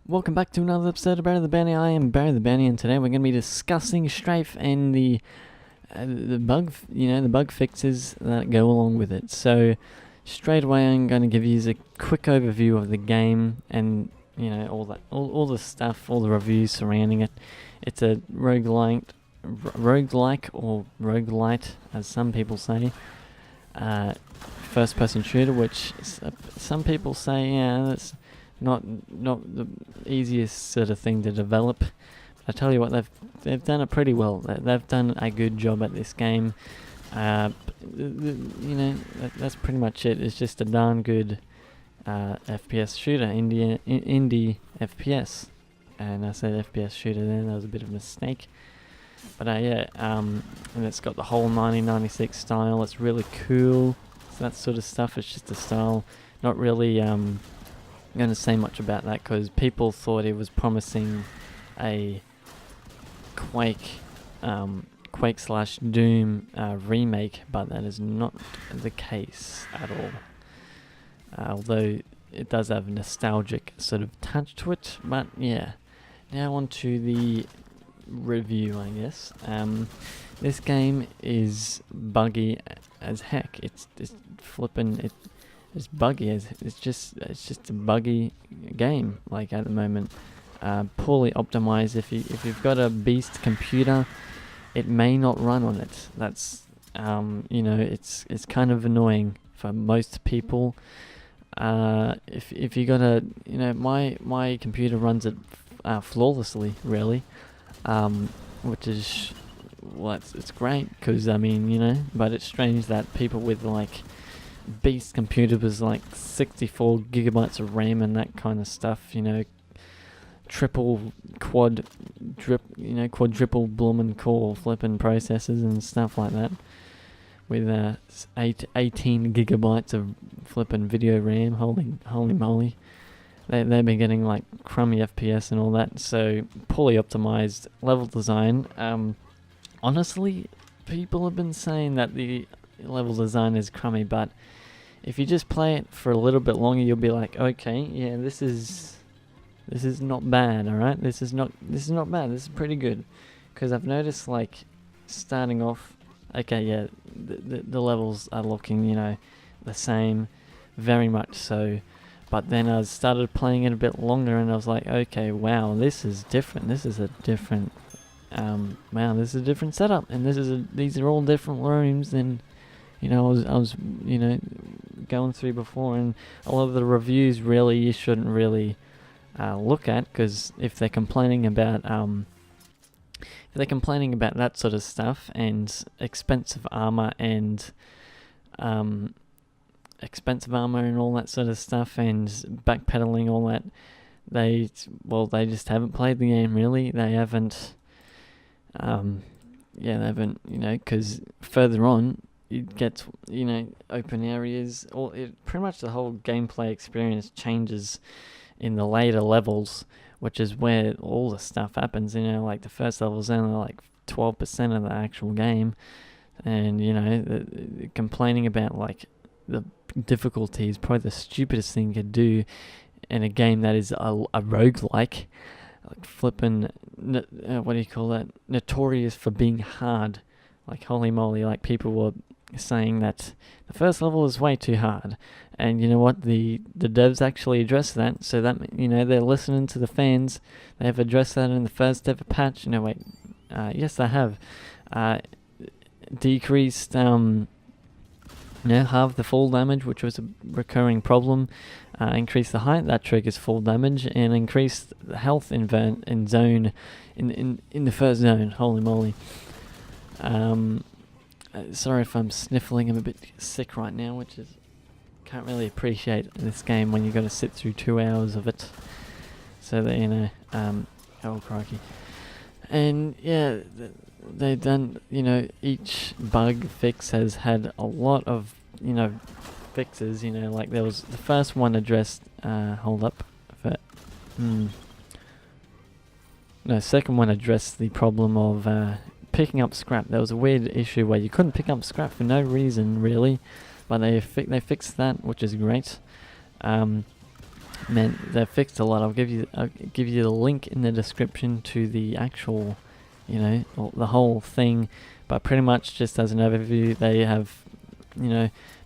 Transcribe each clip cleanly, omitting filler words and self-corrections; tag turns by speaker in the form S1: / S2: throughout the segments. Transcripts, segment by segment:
S1: Welcome back to another episode of Barry the Bounty. I am Barry the Bounty, and today we're going to be discussing Strafe and the bug fixes that go along with it. So, straight away, I'm going to give you a quick overview of the game and all the stuff, all the reviews surrounding it. It's a roguelike or roguelite, as some people say. First-person shooter, which some people say, that's not the easiest sort of thing to develop. I tell you what, they've done it pretty well. They've done a good job at this game. That's pretty much it. It's just a darn good FPS shooter, indie FPS. And I said FPS shooter then, that was a bit of a mistake. But and it's got the whole 1996 style. It's really cool. So that sort of stuff. It's just a style. Not really going to say much about that because people thought it was promising a Quake slash Doom remake, but that is not the case at all. Although it does have a nostalgic sort of touch to it. But yeah, now on to the review, I guess. This game is buggy as heck. It's buggy as it's just a buggy game. Like at the moment, poorly optimized. If you've got a beast computer, it may not run on it. That's it's kind of annoying for most people. If you got my computer runs it flawlessly, really, which is it's great because but it's strange that people with like beast computer was like 64 gigabytes of RAM and that kind of stuff, quadruple bloomin' core flipping processors and stuff like that, with 18 gigabytes of flipping video RAM. Holy moly, they've been getting like crummy FPS and all that. So poorly optimized level design. Honestly, people have been saying that the level design is crummy, but if you just play it for a little bit longer, you'll be like, okay, yeah, this is not bad. All right, this is not bad. This is pretty good, because I've noticed, like, starting off, okay, yeah, the levels are looking the same, very much so, but then I started playing it a bit longer and I was like, okay, wow, this is different. This is a different this is a different setup, and these are all different rooms than I was going through before. And a lot of the reviews really you shouldn't really look at, because if they're complaining about that sort of stuff and expensive armor and all that sort of stuff and backpedaling, all that, they just haven't played the game, really. They haven't because further on it gets open areas, or pretty much the whole gameplay experience changes in the later levels, which is where all the stuff happens. Like the first level is only like 12% of the actual game, and the complaining about like the difficulty is probably the stupidest thing you could do in a game that is a roguelike. Like flipping, what do you call that? Notorious for being hard. Like holy moly, like people were saying that the first level is way too hard, and you know what? The devs actually addressed that. So that they're listening to the fans. They have addressed that in the first ever patch. Yes, they have decreased halve the fall damage, which was a recurring problem. Increase the height that triggers fall damage, and increase the health in the first zone. Holy moly! Sorry if I'm sniffling. I'm a bit sick right now, which is can't really appreciate this game when you got to sit through 2 hours of it. So that oh crikey! And yeah, they've done. Each bug fix has had a lot of fixes. Like there was the first one addressed. Second one addressed the problem of picking up scrap. There was a weird issue where you couldn't pick up scrap for no reason really, but they fixed that, which is great. Man, they've fixed a lot. I'll give you the link in the description to the actual, the whole thing. But pretty much just as an overview, they have,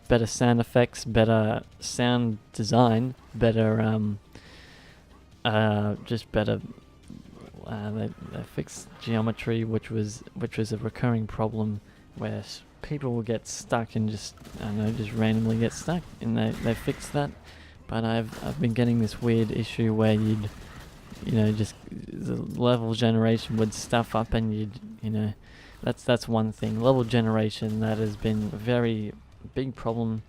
S1: better sound effects, better sound design, better, just better. They fixed geometry, which was a recurring problem where people will get stuck and just randomly get stuck, and they fixed that. But I've been getting this weird issue where you'd, just the level generation would stuff up, and that's one thing. Level generation, that has been a very big problem.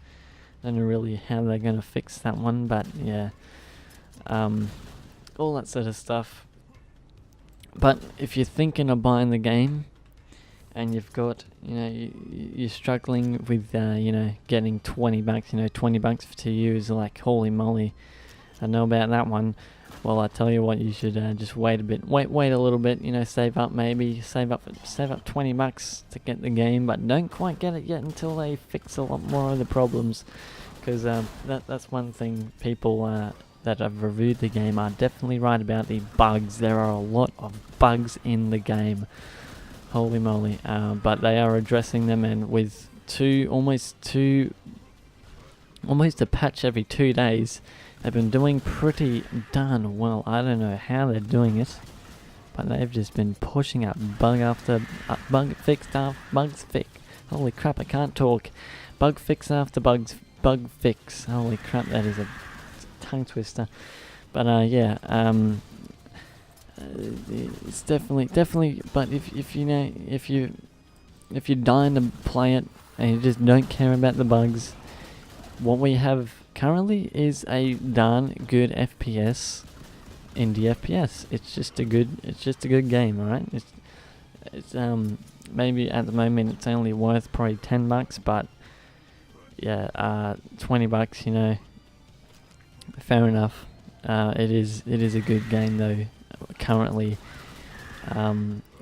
S1: I don't know really how they're going to fix that one, but yeah, all that sort of stuff. But if you're thinking of buying the game, and you've got, you're struggling with, getting $20, $20 to you is like, holy moly, I know about that one. Well, I tell you what, you should just wait a bit, wait a little bit, save up $20 to get the game, but don't quite get it yet until they fix a lot more of the problems, because that's one thing people that have reviewed the game are definitely right about: the bugs. There are a lot of bugs in the game. Holy moly. But they are addressing them, and with almost a patch every 2 days, they've been doing pretty darn well. I don't know how they're doing it, but they've just been pushing out bug after bug fix after bugs fix. Holy crap, I can't talk. Bug fix after bug fix. Holy crap, that is a tongue twister. But it's definitely. But if you're dying to play it and you just don't care about the bugs, what we have currently is a darn good FPS, indie FPS. It's just a good game, alright? It's maybe at the moment it's only worth probably $10, but yeah, $20, fair enough. It is a good game though. Currently,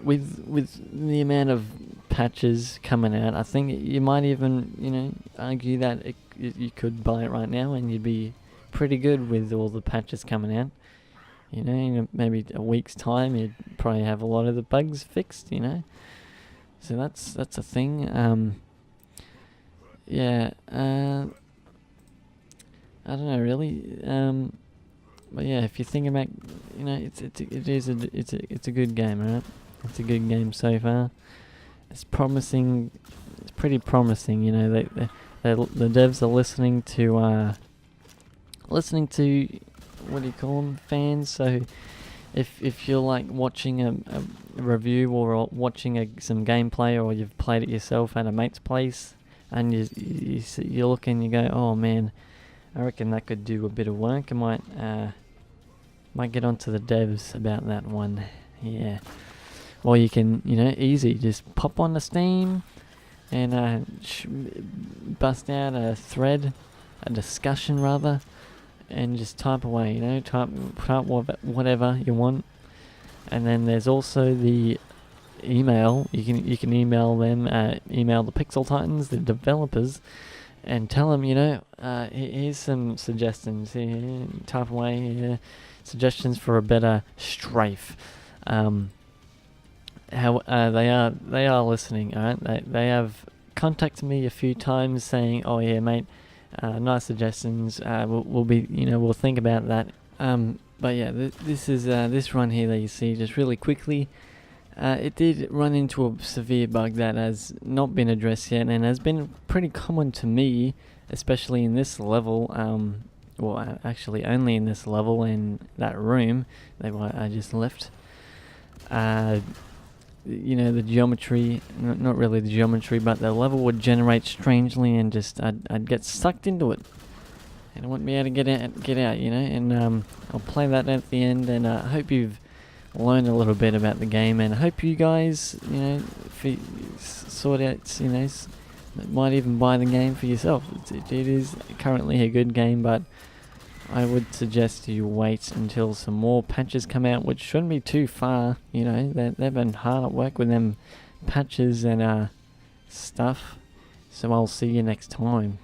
S1: with the amount of patches coming out, I think you might even argue that you could buy it right now and you'd be pretty good with all the patches coming out. Maybe a week's time you'd probably have a lot of the bugs fixed. So that's a thing. I don't know really. But yeah, if you think about, it's a good game, right? It's a good game so far. It's promising. It's pretty promising. The devs are listening to what do you call them, fans. So if you're like watching a review or watching some gameplay, or you've played it yourself at a mate's place, and you look and you go, oh man, I reckon that could do a bit of work. I might get onto the devs about that one. Yeah. Or you can, easy, just pop on the Steam and bust out a discussion rather, and just type away, type whatever you want. And then there's also the email. You can email them, email the Pixel Titans, the developers, and tell them, here's some suggestions. Here, type away suggestions for a better Strafe. How they are listening. Alright, they have contacted me a few times saying, "Oh yeah, mate, nice suggestions. We'll be, we'll think about that." But yeah, this is this run here that you see, just really quickly. It did run into a severe bug that has not been addressed yet, and has been pretty common to me, especially in this level. Well, actually only in this level, in that room that I just left. The geometry, not really the geometry, but the level would generate strangely, and just I'd get sucked into it, and I wouldn't be able to get out, and I'll play that at the end, and I hope you've learned a little bit about the game, and I hope you guys, if you sort out, might even buy the game for yourself. It is currently a good game, but I would suggest you wait until some more patches come out, which shouldn't be too far. They've been hard at work with them patches and stuff. So I'll see you next time.